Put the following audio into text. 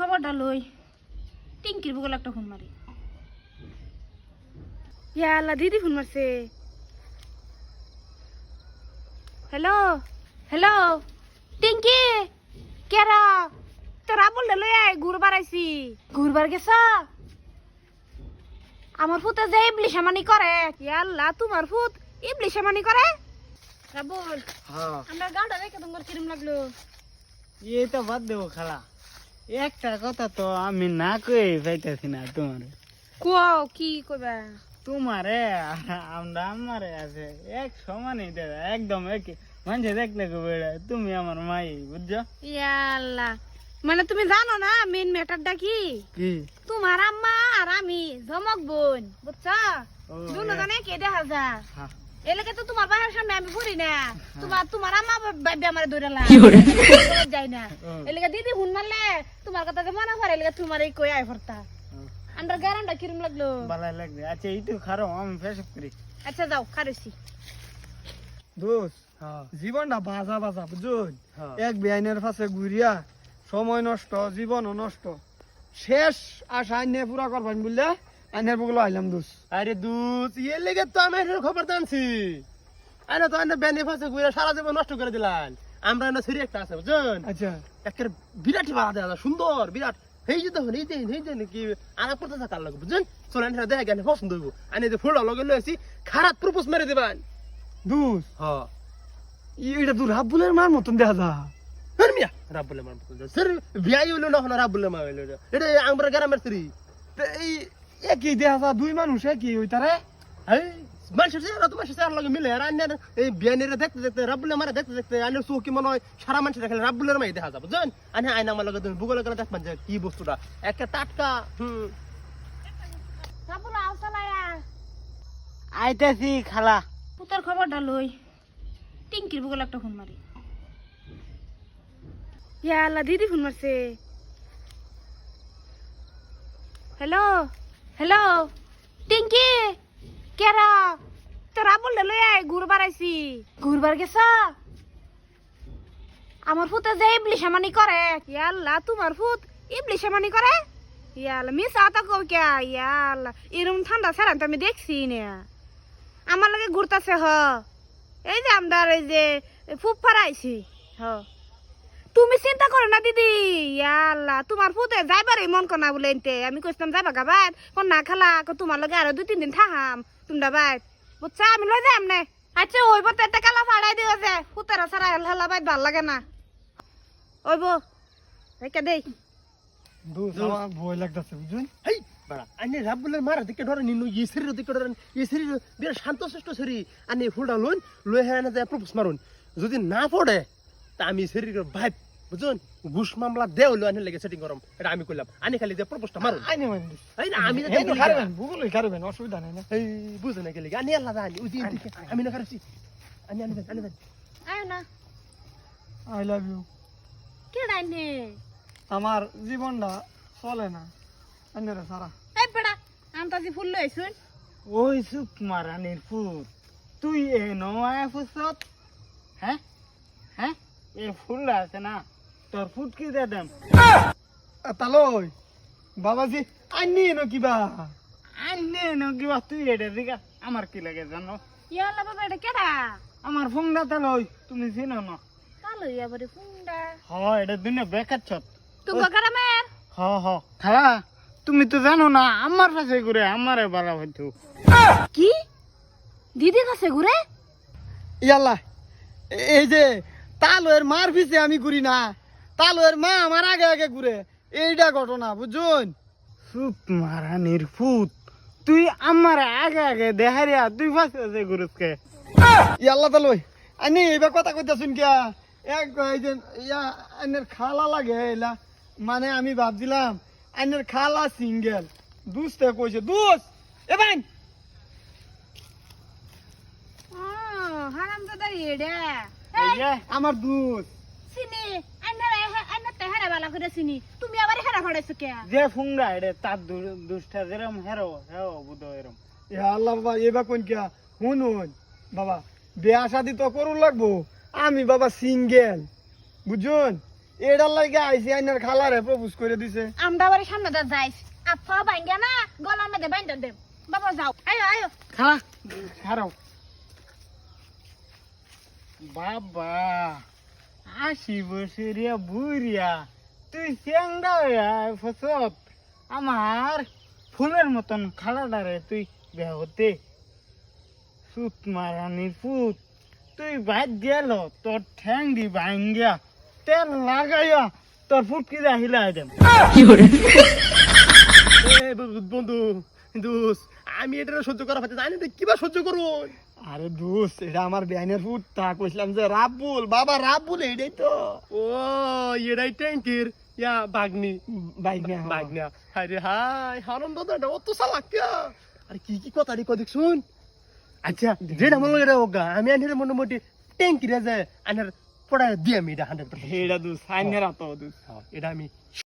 খবরটা লই টিঙ্কির বুগল একটা ফোন মারি। ইয়াল্লা দিদি ফোন মারছে। হ্যালো হ্যালো টিঙ্কি কেরা তোরা বললে লই আয় ঘুরবার আইছি। ঘুরবার গেছ? আমার ফুতে যে ইবলিশামানি করে। ইয়াল্লা তোমার ফুত ইবলিশামানি করে? রাবুল আমরা গাঁটা দেখে তোমার কিরম লাগলো? এই তো বাদ দেবো খালা, একটা কথা তো আমি না কই পাইতেছি না তোমার। কোও কি কইবা? তোমারে আমরা আমারে আছে এক সমানই দাদা, একদম এক মানুষে দেখলে কবে তুমি আমার মাই, বুঝছো? ইয়াল্লা মানে তুমি জানো না মেন ম্যাটারটা কি? কি? তোমার আম্মা আর আমি জমক বোন, বুঝছো? দুজনে কে দেখা যা এলাকা তো তোমার বাসার সামনে আমি ঘুরি না। তোমার আম্মা বাইবে আমার দৌড়ালা যাই না এলাকা দিদি হুন মারলে তোমার কথা যে মনে পড়ে এলাকা তোমার এই কই আয় ভর্তা। আমরা গারামটা কিরম লাগলো? ভালো লাগবে। আচ্ছা এইটু খারো আমি ফেসব করি। আচ্ছা যাও খারেছি। দোষ জীবনটা বাজা বাজা বুঝুন, এক বেআইনের পাশে ঘুরিয়া সময় নষ্ট, জীবনও নষ্ট, শেষ আশা আইনে পুরা করবেন বুঝলে আইনের বুকলো আইলাম দোষ। আরে দুধ ইয়ে লেগে তো আমি খবর জানছি। আরে তো আইনে বেনে ফাঁসে ঘুরে সারা জীবন নষ্ট করে দিলাম। আমরা না ছেড়ে একটা আছে বুঝছেন, আচ্ছা একের বিরাট বাড়া দেওয়া সুন্দর বিরাট। এই যে দেখুন এই যে কি আনা করতে থাকার লাগে বুঝছেন। চলেন দেখা গেলে পছন্দ হইব। আইনে যে ফুলটা লগে লইছি খারাপ প্রপোজ মেরে দিবেন। দোষ হ্যাঁ এটা তো রাব্বুলের মার মতন দেখা যা। মিয়া রাব্বুলের মার মতন স্যার বিয়াই হইলো না এখন রাব্বুলের মা হইলো এটা আমরা গ্রামের স্ত্রী। এই একই দেখা যা, দুই মানুষ একই ওই তারে। এই মানুষের চেহারা তো মানুষের চেহারা লাগে মিলে। আর আইনের এই বিয়ানিরা দেখতে দেখতে রাব্বুলের মারা দেখতে দেখতে আইনের চোখ কি মনে হয় সারা মানুষের দেখলে রাব্বুলের মাই দেখা যাবে বুঝছেন। আইনে আইন আমার লগে তুমি ভূগোলে গেলে দেখবেন যে কি বস্তুটা একটা টাটকা। রাবুল আওসালায়া আইতেছি খালা। পুতার খবরটা লই টিঙ্কির বুগল একটা ফোন মারি। ইয়াল্লা দিদি ফোন মারছে। হ্যালো হ্যালো টিঙ্কি কেরা তোরা বললে লই আয় ঘুরবার আইছি। ঘুরবার গেছ? আমার ফুতে যে ইবলিশামানি করে। ইয়াল্লা তোমার ফুত ইবলিশামানি করে? ইয়াল্লা মিস আতা কও কে? ইয়াল্লা এরকম ঠান্ডা ছাড়া তো আমি দেখছি না। আমার লাগে ঘুরতাছে হ এই যে আমরা এই যে ফুপ ফারাইছি হ। তুমি চিন্তা করো না দিদি। ইয়াল্লা তোমার ফুতে যাইবারই মন কর না বলে এনতে আমি কইতাম যাবা গাবাই কোন না খালা তোমার লগে আরো 2-3 দিন থাকাম তোমরা বাই বুঝছা আমি লই যাম না। আচ্ছা ওইব তো একটা কালা ফাড়াই দিও যে ফুতেরা সারা হেলা বাই ভাল লাগে না ওইব রেখে দেই। দোষ আমার ভয় লাগতেছে বুঝুন। হেই বাড়া আইনে রাব্বুলের মারা দিকে ধরে নিনু এই শরীর দিকে ধরেন। এই শরীর বিরাট শান্ত শিষ্ট শরীর। আইনে ফুলটা লইন লই হ্যাঁ না যায় প্রপোজ মারুন। যদি না পড়ে তা আমি শরীরের ভাই বুঝুন ঘুষ মামলা দেও লো আইনে লেগে সেটিং করম। এটা আমি কইলাম আইনে খালি যে প্রপোজটা মারুন। আইনে মানে এই না আমি খারবেন ভূগোলই খারবেন, অসুবিধা নাই না। এই বুঝে না গেলে আনি আল্লাহ জানি ওই দিন থেকে আমি না খারাপছি। আনি আনি দেন আনি দেন। আয় না আই লাভ ইউ। কে ডাইনে আমার জীবনটা চলে না আইনেরা সারা। এই বেড়া আমতাজি ফুল লইছুন। ওই সুপ মারানির ফুট তুই এনো আয় ফুসত। হ্যাঁ হ্যাঁ এই ফুল আছে না তোর ফুট কি দে দেম। তালই বাবাজি আইনি এনো কিবা আইনে নো কিবা তুই এটা দিকা আমার কি লাগে জানো? ইয়াল্লা বাবা এটা কেডা? আমার ফোনটা তালই তুমি চিনো না? কালো ইয়াবারে ফুন্ডা হ এটা দুনিয়া বেকার ছত। তুমি গ্রামের? হ খালা তুমি তো জানো না আমার কাছে ঘুরে আমারে বালা হইতো। কি দিদির কাছে ঘুরে? ইয়াল্লা এই যে তালয়ের মার পিছে আমি ঘুরি না, তালয়ের মা আমার আগে আগে ঘুরে, এইটা ঘটনা বুঝুন। সুপ মারানির ফুট তুই আমার আগে আগে দেহারিয়া তুই পাশে ঘুরুসকে। ইয়াল্লা তালই আনি এবার কথা কইতাছুন কিয়া এক এই যে ইয়া আইনের খালা লাগে এলা মানে আমি ভাবছিলাম আইনের খালা সিঙ্গেল। দুসতে কইছে দুস এবান হারামজাদা এডা এই যে আমার দুস চিনি আইনা তেহারা বালা করে চিনি তুমি আবার হেরা ফাড়াইছো কে? যে ফুংরা এটা তার দুষ্টা যেরম হেরো হেও বুধ এরম। আল্লাহ বাবা এবার কোন কিয়া শুনুন বাবা বিয়া শাদি তো করুন লাগবো, আমি বাবা সিঙ্গেল বুঝুন। এটার লাগে আইসি আইনের খালারে প্রপোজ করে দিছে। আমরা বাড়ির সামনে দিয়ে যাইস আফা ভাঙ্গা না গলার মধ্যে বাইন্ধা দেব বাবা যাও আয়ো আয়ো খালা ছাড়াও বাবা 80 বছরিয়া বুড়িয়া তুই চ্যাংড়া হইয়া ফসত আমার ফুলের মতন খালাডারে তুই বেহতে সুত মারানির ফুট তুই বাদ গেল তোর ঠ্যাং দি ভাঙ্গিয়া তেল লাগাইয়া তোর ফুট কি হিলা দেম বন্ধু দোষ আমি এটা সহ্য করা পাচ্ছি জানি কিবা সহ্য করবো। আরে দোস্ত এটা আমার বেআইনের ফুট তা কইছিলাম যে রাবুল বাবা রাবুল এইটাই তো ও এটাই ট্যাঙ্কির ইয়া বাগনি বাইক না বাগনা আরে হাই আনন্দ দাদা অত চালাক কে আরে কি কি কথা রে কদিক শুন আচ্ছা যেটা মনে লাগে ওগা আমি আনের মোটামুটি ট্যাঙ্কি রে যায় আনের পড়া দিয়ে আমি এটা 100% এটা দোস্ত আইনের আতো দোস্ত এটা আমি